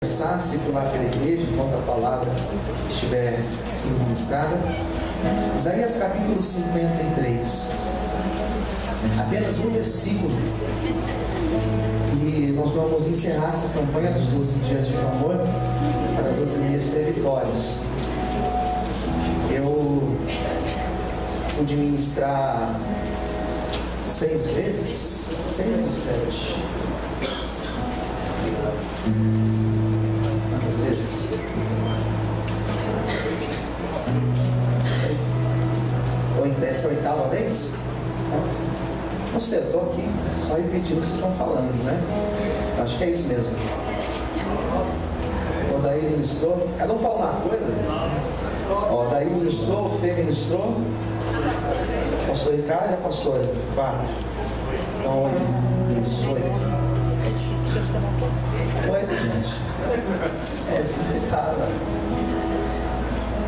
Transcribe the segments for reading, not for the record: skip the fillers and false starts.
circular pela igreja enquanto a palavra estiver sendo ministrada. Isaías capítulo 53, apenas um versículo, e nós vamos encerrar essa campanha dos 12 dias de clamor para 12 dias de vitórias. Eu pude ministrar 6 vezes, 6 ou 7? Quantas vezes? Essa é a 8ª vez? Não sei, eu estou aqui só repetindo o que vocês estão falando, né? Acho que é isso mesmo. O Daí ministrou. Cada um fala uma coisa. Ó, Daí ministrou, o Fê ministrou. Pastor Ricardo e a pastora. 4. Então 8. Isso, 8. 8, gente. É, sempre tá.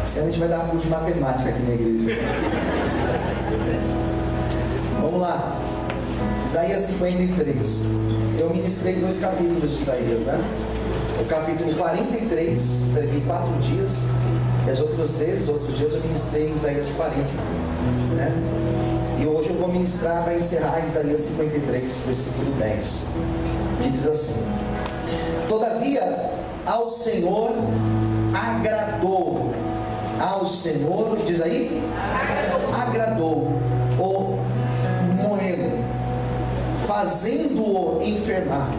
Esse ano a gente vai dar curso de matemática aqui na igreja. Vamos lá. Isaías 53. Eu ministrei 2 capítulos de Isaías, né? O capítulo 43, preguei 4 dias. E as outros dias eu ministrei Isaías 40, né? E hoje eu vou ministrar para encerrar Isaías 53, versículo 10, que diz assim: Todavia ao Senhor agradou. Ao Senhor, diz aí? Agradou o moê-lo, fazendo-o enfermar.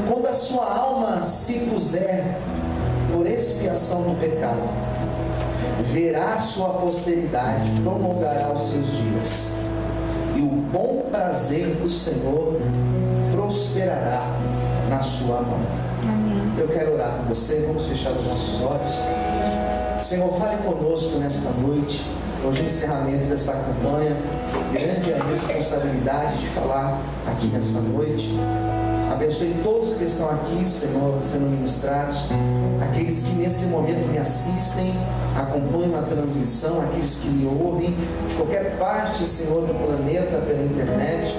Quando a sua alma se puser por expiação no pecado, verá sua posteridade, prolongará os seus dias, e o bom prazer do Senhor prosperará na sua mão. Amém. Eu quero orar com você. Vamos fechar os nossos olhos. Senhor, fale conosco nesta noite. Hoje é o encerramento desta campanha. Grande é a responsabilidade de falar aqui nessa noite. Abençoe todos que estão aqui, Senhor, sendo ministrados, aqueles que nesse momento me assistem, acompanham a transmissão, aqueles que me ouvem de qualquer parte, Senhor, do planeta, pela internet.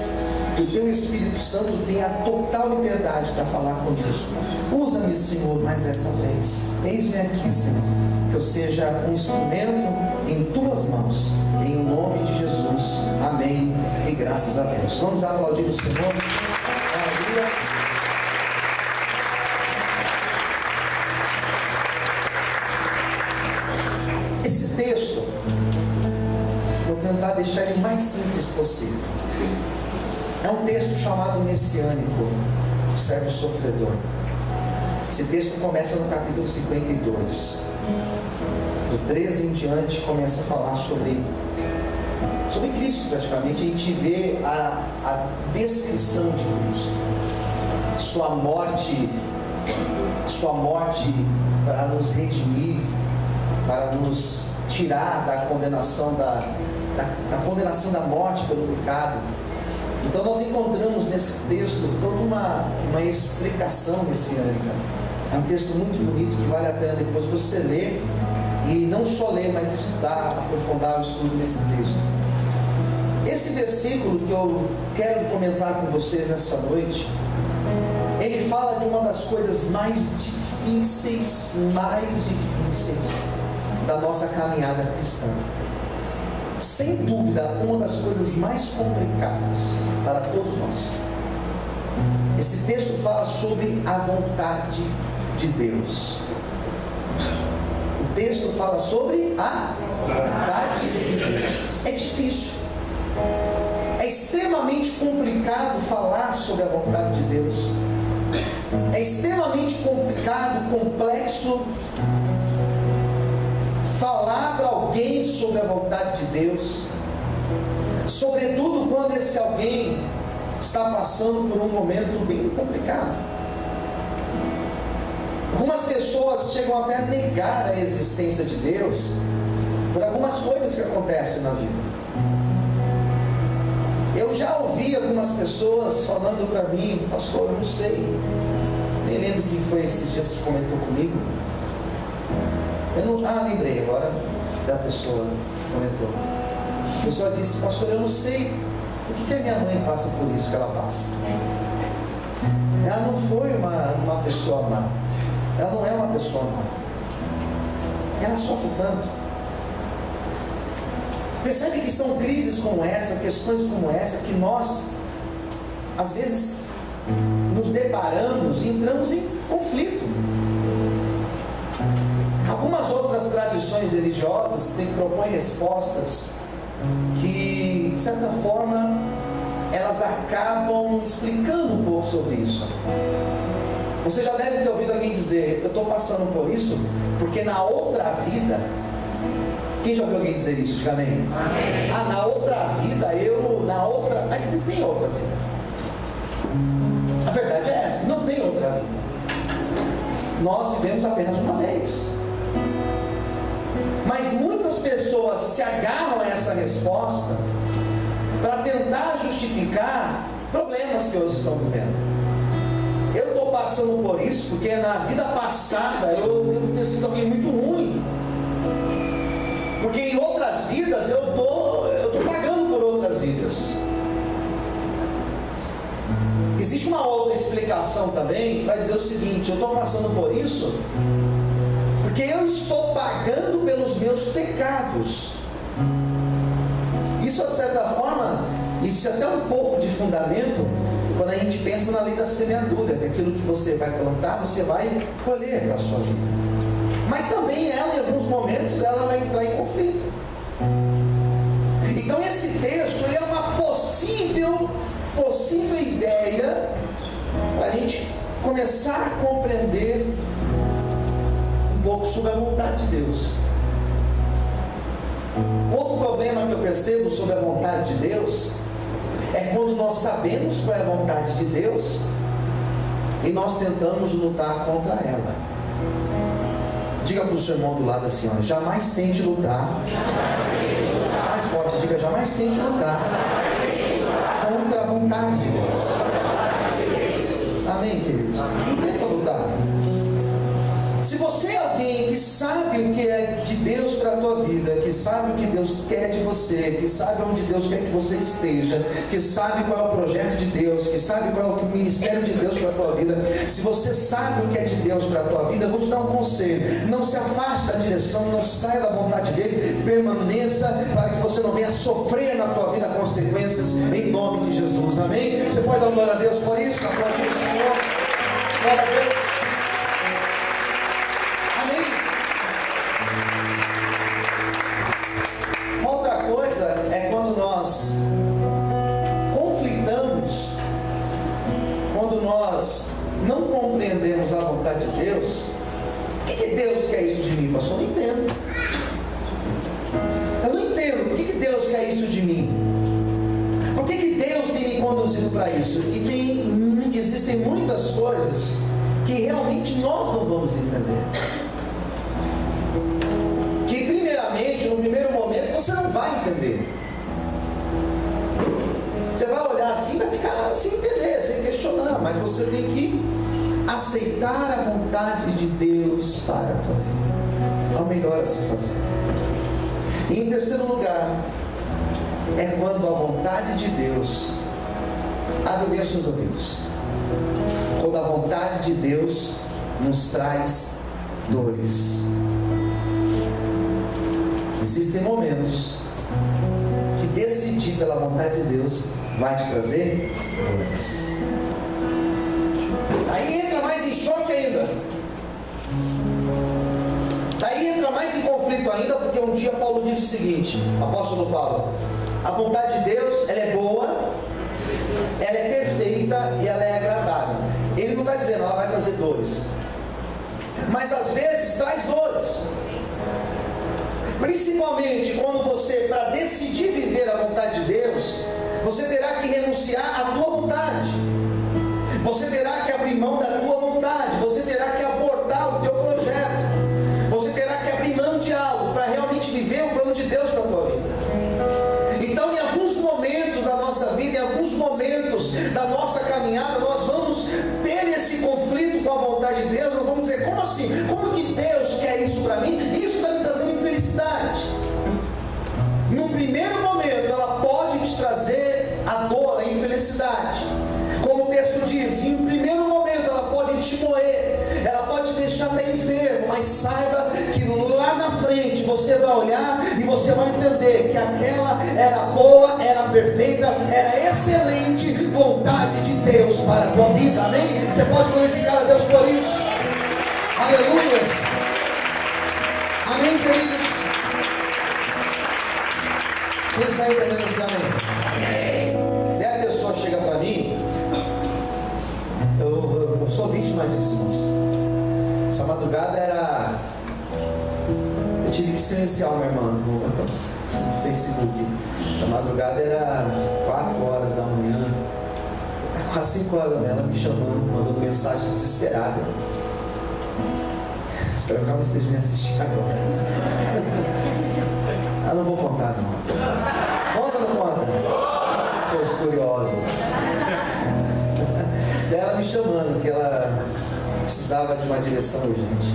Que o Teu Espírito Santo tenha total liberdade para falar conosco. Usa-me, Senhor, mais dessa vez. Eis-me aqui, Senhor, que eu seja um instrumento em Tuas mãos, em nome de Jesus. Amém e graças a Deus. Vamos aplaudir o Senhor. Maravilha. Esse texto, vou tentar deixar ele o mais simples possível. É um texto chamado Messiânico, o servo sofredor. Esse texto começa no capítulo 52. Do 13 em diante começa a falar sobre Cristo praticamente. A gente vê a descrição de Cristo. Sua morte para nos redimir, para nos tirar da condenação da condenação da morte pelo pecado. Então nós encontramos nesse texto toda uma explicação messiânica. É um texto muito bonito que vale a pena depois você ler, e não só ler, mas estudar, aprofundar o estudo desse texto. Esse versículo que eu quero comentar com vocês nessa noite, ele fala de uma das coisas mais difíceis da nossa caminhada cristã. Sem dúvida, uma das coisas mais complicadas para todos nós. Esse texto fala sobre a vontade de Deus. O texto fala sobre a vontade de Deus. É difícil. É extremamente complicado falar sobre a vontade de Deus. É extremamente complicado, complexo falar para alguém sobre a vontade de Deus, sobretudo quando esse alguém está passando por um momento bem complicado. Algumas pessoas chegam até a negar a existência de Deus por algumas coisas que acontecem na vida. Eu já ouvi algumas pessoas falando para mim: pastor, eu não sei, nem lembro quem foi esses dias que comentou comigo. Lembrei agora da pessoa que comentou. A pessoa disse: pastor, eu não sei por que a minha mãe passa por isso que ela passa. ela não foi uma pessoa má. Ela não é uma pessoa má. Ela sofre tanto. Percebe que são crises como essa, questões como essa, que nós, às vezes, nos deparamos e entramos em conflito. Algumas outras tradições religiosas propõem respostas que, de certa forma, elas acabam explicando um pouco sobre isso. Você já deve ter ouvido alguém dizer: eu estou passando por isso porque na outra vida... Quem já ouviu alguém dizer isso? Diga amém. Amém. Ah, na outra vida mas não tem outra vida. A verdade é essa, não tem outra vida. Nós vivemos apenas uma vez. Mas muitas pessoas se agarram a essa resposta para tentar justificar problemas que hoje estão vivendo. Eu estou passando por isso porque na vida passada eu devo ter sido alguém muito ruim, porque em outras vidas eu estou pagando por outras vidas. Existe uma outra explicação também que vai dizer o seguinte: eu estou passando por isso porque eu estou pagando pelos meus pecados. Isso, de certa forma, existe até um pouco de fundamento quando a gente pensa na lei da semeadura, que aquilo que você vai plantar, você vai colher para a sua vida. Mas também ela, em alguns momentos, ela vai entrar em conflito. Então esse texto, ele é uma possível ideia para a gente começar a compreender um pouco sobre a vontade de Deus. Outro problema que eu percebo sobre a vontade de Deus é quando nós sabemos qual é a vontade de Deus e nós tentamos lutar contra ela. Diga para o seu irmão do lado assim: olha, jamais tente lutar. Mais forte, diga: jamais tente lutar contra a vontade de Deus. Amém, queridos? Não tenta lutar. Se você é alguém que sabe o que é de Deus para a tua vida, que sabe o que Deus quer de você, que sabe onde Deus quer que você esteja, que sabe qual é o projeto de Deus, que sabe qual é o ministério de Deus para a tua vida, se você sabe o que é de Deus para a tua vida, eu vou te dar um conselho: não se afaste da direção, não saia da vontade dele, permaneça, para que você não venha sofrer na tua vida consequências, em nome de Jesus. Amém? Você pode dar um glória a Deus por isso? Aplaudir o Senhor. Glória a Deus. Nós conflitamos, quando nós não compreendemos a vontade de Deus. Por que Deus quer isso de mim, pastor? Eu não entendo. Eu não entendo. Por que Deus quer isso de mim? Por que Deus tem me conduzido para isso? E existem muitas coisas que realmente nós não vamos entender. Que primeiramente, no primeiro momento, você não vai entender. Você vai olhar assim, vai ficar sem entender, sem questionar, mas você tem que aceitar a vontade de Deus para a tua vida. É o melhor a se fazer. E em terceiro lugar, é quando a vontade de Deus, abre bem os seus ouvidos, quando a vontade de Deus nos traz dores. Existem momentos que decidir pela vontade de Deus vai te trazer dores. Aí entra mais em choque ainda. Daí entra mais em conflito ainda, porque um dia Paulo disse o seguinte, apóstolo Paulo: a vontade de Deus, ela é boa, ela é perfeita e ela é agradável. Ele não está dizendo ela vai trazer dores, mas às vezes traz dores. Principalmente quando você, para decidir viver a vontade de Deus, você terá que renunciar à tua vontade, você terá que abrir mão da tua vontade, você terá que abortar o teu projeto, você terá que abrir mão de algo para realmente viver o plano de Deus para a tua vida. Então, em alguns momentos da nossa vida, em alguns momentos da nossa caminhada, nós vamos ter esse conflito com a vontade de Deus. Nós vamos dizer: como assim? Como que Deus quer isso para mim? Isso está me trazendo infelicidade. No primeiro momento, ela pode te trazer a dor, a infelicidade. Como o texto diz, em primeiro momento, moer, ela pode deixar até enfermo, mas saiba que lá na frente você vai olhar e você vai entender que aquela era boa, era perfeita, era excelente vontade de Deus para a tua vida, amém? Você pode glorificar a Deus por isso, aleluias, amém, queridos? Quem está entendendo, diga amém. Daí a pessoa chega para mim, eu sou vítima disso, irmãos. Essa madrugada era, eu tive que silenciar uma irmã no Facebook. Essa madrugada era 4 horas da manhã, quase 5 horas da manhã, ela me chamando, mandando mensagem desesperada. Espero que ela não esteja me assistindo agora. Ah, não vou contar não. Conta ou não conta? Seus curiosos. Daí ela me chamando, que ela precisava de uma direção urgente.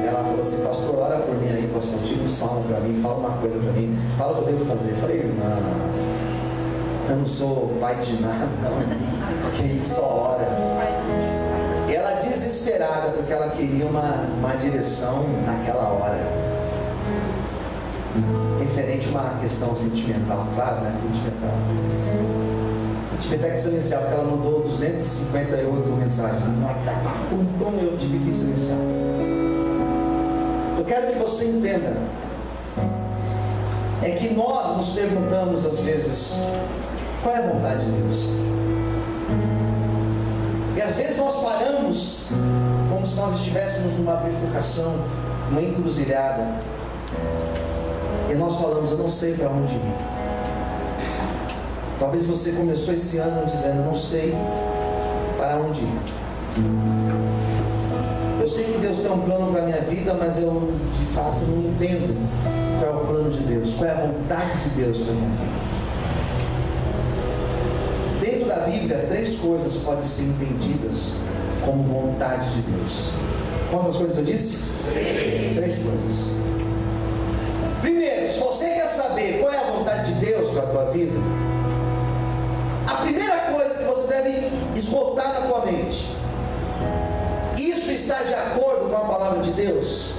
Ela falou assim: pastor, ora por mim aí, pastor, tira um salmo para mim, fala uma coisa para mim, fala o que eu devo fazer. Eu falei: irmã, eu não sou pai de nada, não, porque a gente só ora. E ela desesperada, porque ela queria uma direção naquela hora, referente a uma questão sentimental, claro, né? Sentimental. Eu tive até que silenciar, porque ela mandou 258 mensagens. Eu tive que silenciar. Eu quero que você entenda, é que nós nos perguntamos às vezes, qual é a vontade de Deus? E às vezes nós paramos, como se nós estivéssemos numa bifurcação, numa encruzilhada, e nós falamos: eu não sei para onde ir. Talvez você começou esse ano dizendo: não sei para onde ir. Eu sei que Deus tem um plano para a minha vida, mas eu de fato não entendo qual é o plano de Deus, qual é a vontade de Deus para a minha vida. Dentro da Bíblia, 3 coisas podem ser entendidas como vontade de Deus. Quantas coisas eu disse? 3 coisas. Primeiro, se você quer saber qual é a vontade de Deus para a tua vida, a primeira coisa que você deve esgotar na tua mente: isso está de acordo com a palavra de Deus?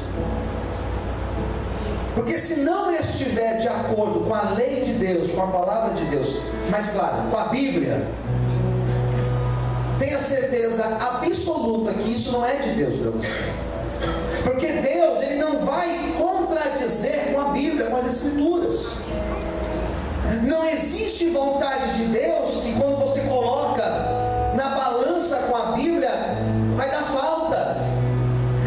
Porque se não estiver de acordo com a lei de Deus, com a palavra de Deus, mas claro, com a Bíblia, tenha certeza absoluta que isso não é de Deus para você. Porque Deus, Ele não vai contradizer com a Bíblia, com as Escrituras. Não existe vontade de Deus que quando você coloca na balança com a Bíblia, vai dar falta.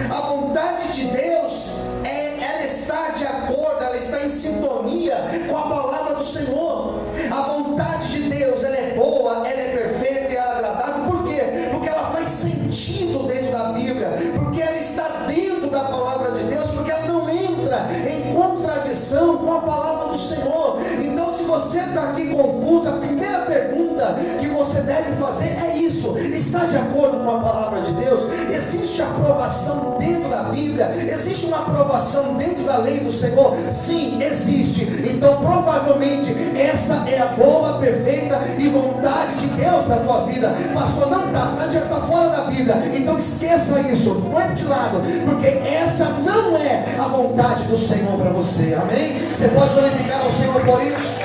A vontade de Deus, ela está de acordo, ela está em sintonia com a palavra do Senhor. A vontade de Deus, ela é boa, ela é perfeita e ela é agradável. Por quê? Porque ela faz sentido dentro da Bíblia, porque ela está dentro da palavra de Deus, porque ela não entra em contradição com a palavra do Senhor. Então, se você está aqui confuso, a primeira pergunta que você deve fazer é isso: está de acordo com a palavra de Deus? Existe aprovação dentro da Bíblia? Existe uma aprovação dentro da lei do Senhor? Sim, existe. Então provavelmente essa é a boa, perfeita e vontade de Deus para a tua vida. Pastor, não está fora da Bíblia. Então esqueça isso, põe de lado, porque essa não é a vontade do Senhor para você, amém? Você pode glorificar ao Senhor por isso?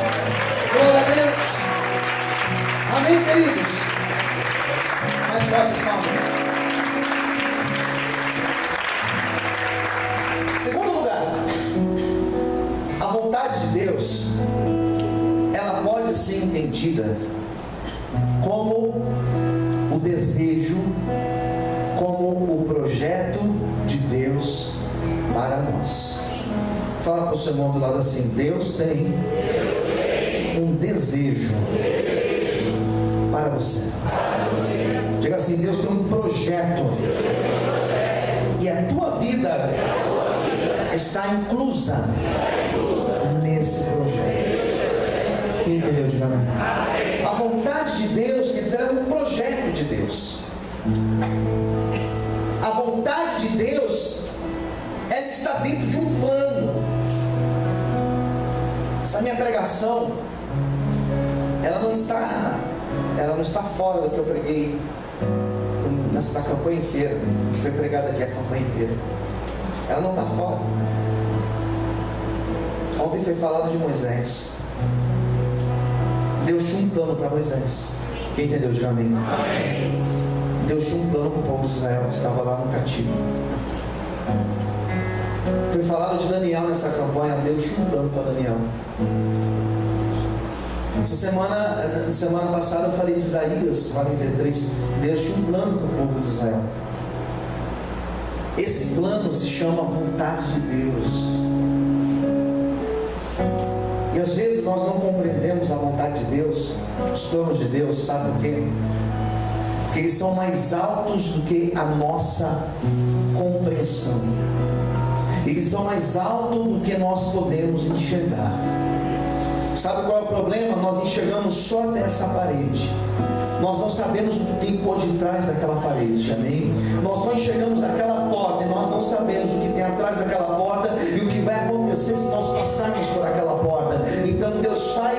Glória a Deus, amém, queridos? Mais fortes palmas. Segundo lugar, a vontade de Deus, ela pode ser entendida como o desejo, como o projeto de Deus para nós. Fala para o seu irmão do lado assim: Deus tem um desejo para você. Diga assim: Deus tem um projeto, e a tua vida está inclusa nesse projeto. Quem entendeu? Diga amém. A vontade de Deus, quer dizer, é um projeto de Deus. A vontade de Deus, ela está dentro de um plano. Essa minha pregação, ela não está fora do que eu preguei da campanha inteira, que foi pregada aqui a campanha inteira. Ela não está fora. Ontem foi falado de Moisés. Deus tinha um plano para Moisés. Quem entendeu? Diga amém. Amém. Deus tinha um plano para o povo de Israel que estava lá no cativo. Foi falado de Daniel nessa campanha. Deus tinha um plano para Daniel. Semana passada eu falei de Isaías 43. Deus tinha um plano para o povo de Israel. Esse plano se chama vontade de Deus. E às vezes nós não compreendemos a vontade de Deus, os planos de Deus, sabe por quê? Porque eles são mais altos do que a nossa compreensão. Eles são mais altos do que nós podemos enxergar. Sabe qual é o problema? Nós enxergamos só até essa parede. Nós não sabemos o que tem por detrás daquela parede, amém? Nós só enxergamos aquela porta e nós não sabemos o que tem atrás daquela porta e o que vai acontecer se nós passarmos por aquela porta. Então Deus vai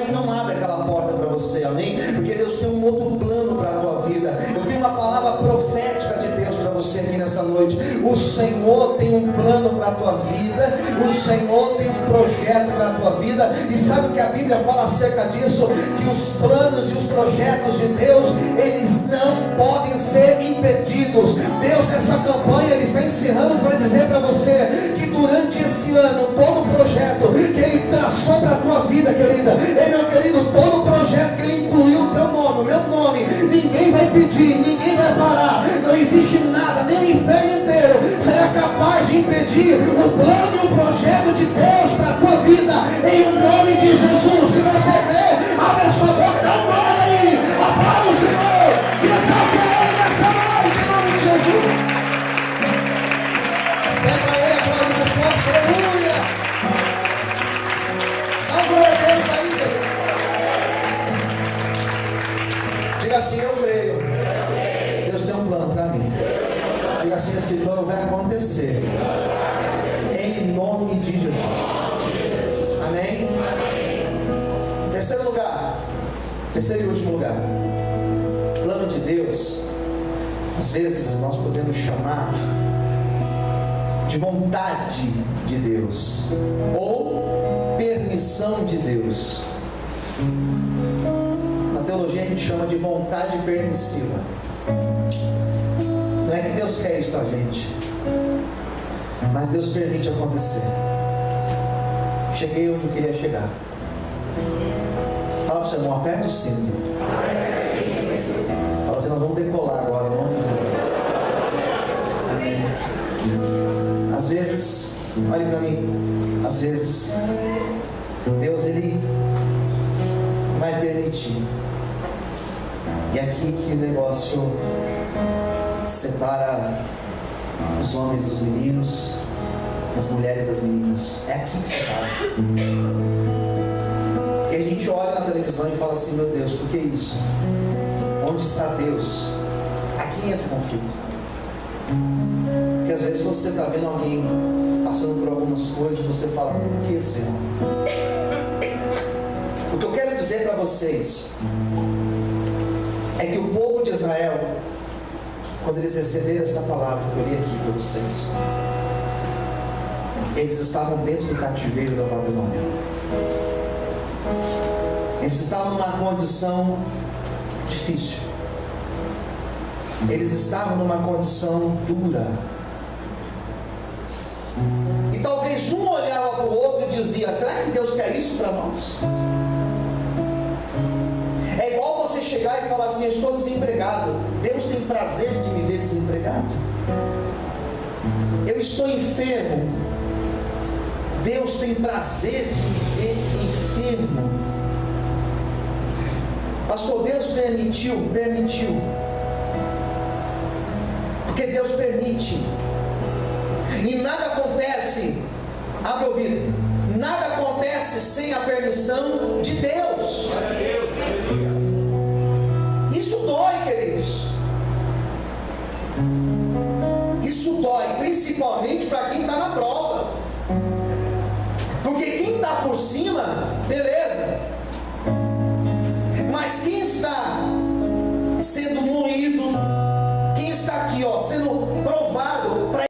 e não abre aquela porta para você, amém? Porque Deus tem um outro plano para a tua vida. Eu tenho uma palavra profética de Deus para você aqui nessa noite. O Senhor tem um plano para a tua vida, o Senhor tem um projeto para a tua vida. E sabe o que a Bíblia fala acerca disso? Que os planos e os projetos de Deus, eles não podem ser impedidos. Deus nessa campanha, Ele está encerrando para dizer para você que durante esse ano, todo o projeto que Ele traçou para a tua vida, querida, meu querido, todo o projeto que Ele incluiu o teu nome, o meu nome, ninguém vai pedir, ninguém vai parar. Não existe nada, nem o inferno inteiro será capaz de impedir o plano e o projeto de Deus para a tua vida, em nome de Jesus. Se você vê, abre a sua boca, dá um glória aí, aplauda o Senhor e exalte Ele nessa noite, em nome de Jesus. Se é para Ele, aplaude mais forte, aleluia. Dá um glória a Deus aí, querido. Diga assim: eu creio. Deus tem um plano para mim. Diga assim: esse plano vai acontecer em nome de Jesus. Amém? Terceiro lugar, terceiro e último lugar, plano de Deus, às vezes nós podemos chamar de vontade de Deus ou permissão de Deus. Na teologia a gente chama de vontade permissiva. Não é que Deus quer isso para a gente, mas Deus permite acontecer. Cheguei onde eu queria chegar. Fala para o seu irmão, aperta o cinto. Fala assim: nós vamos decolar agora, em nome de Deus. Às vezes, olhe para mim, às vezes Deus, Ele vai permitir. E aqui que o negócio separa os homens dos meninos, as mulheres das meninas. É aqui que separa. Porque a gente olha na televisão e fala assim: meu Deus, por que isso? Onde está Deus? Aqui entra o conflito. Porque às vezes você está vendo alguém passando por algumas coisas e você fala: por que, Senhor? O que eu quero dizer para vocês é que o povo de Israel, quando eles receberam essa palavra que eu li aqui para vocês, eles estavam dentro do cativeiro da Babilônia. Eles estavam numa condição difícil. Eles estavam numa condição dura. E talvez um olhava para o outro e dizia: será que Deus quer isso para nós? É igual você chegar e falar assim: eu estou desempregado. Deus tem prazer de me ver desempregado. Eu estou enfermo. Deus tem prazer de me ver enfermo. Pastor, Deus permitiu. Porque Deus permite. E nada acontece, abre o ouvido, nada acontece sem a permissão de Deus. Isso dói, queridos. Isso dói, principalmente para quem está na prova. Porque quem está por cima, beleza. Mas quem está